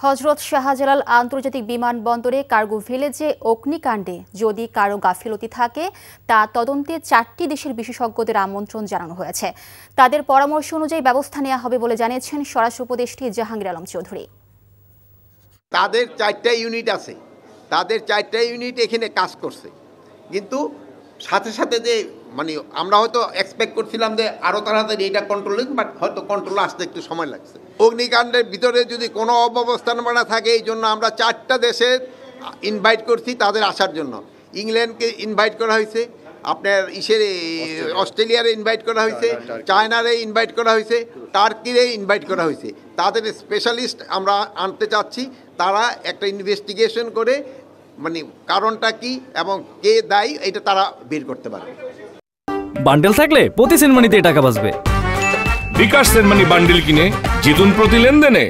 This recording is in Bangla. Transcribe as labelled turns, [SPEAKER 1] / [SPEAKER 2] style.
[SPEAKER 1] হজরত শাহজালাল আন্তর্জাতিক বিমানবন্দরে কার্গো ভিলেজে অগ্নিকাণ্ডে যদি কারো গাফিলতি থাকে তা তদন্তে 4টি দেশের বিশেষজ্ঞদের আমন্ত্রণ জানানো হয়েছে। তাদের পরামর্শ অনুযায়ী ব্যবস্থা নেওয়া হবে বলে জানিয়েছেন স্বরাষ্ট্র উপদেষ্টা জাহাঙ্গীর আলম চৌধুরী।
[SPEAKER 2] তাদের 4টা ইউনিট আছে, তাদের 4টা ইউনিট এখানে কাজ করছে, কিন্তু সাথে সাথে যে আমরা হয়তো এক্সপেক্ট করছিলাম যে আরও তাড়াতাড়ি এটা কন্ট্রোল, বাট হয়তো কন্ট্রোল আসতে একটু সময় লাগছে। অগ্নিকাণ্ডের ভিতরে যদি কোনো অব্যবস্থাপনা থাকে, এই জন্য আমরা 4টা দেশের ইনভাইট করছি তাদের আসার জন্য। ইংল্যান্ডকে ইনভাইট করা হয়েছে, আপনার অস্ট্রেলিয়ারে ইনভাইট করা হয়েছে, চায়নারে ইনভাইট করা হয়েছে, টার্কিরে ইনভাইট করা হয়েছে। তাদের স্পেশালিস্ট আমরা আনতে চাচ্ছি, তারা একটা ইনভেস্টিগেশন করে কারণটা কি এবং কে দায়ী এটা তারা বের করতে পারবে।
[SPEAKER 3] বান্ডেল থাকলে প্রতি সেনমানিতে টাকা বাঁচবে।
[SPEAKER 4] বিকাশ সেনমানি বান্ডেল কিনে জিতুন প্রতি লেনদেনে।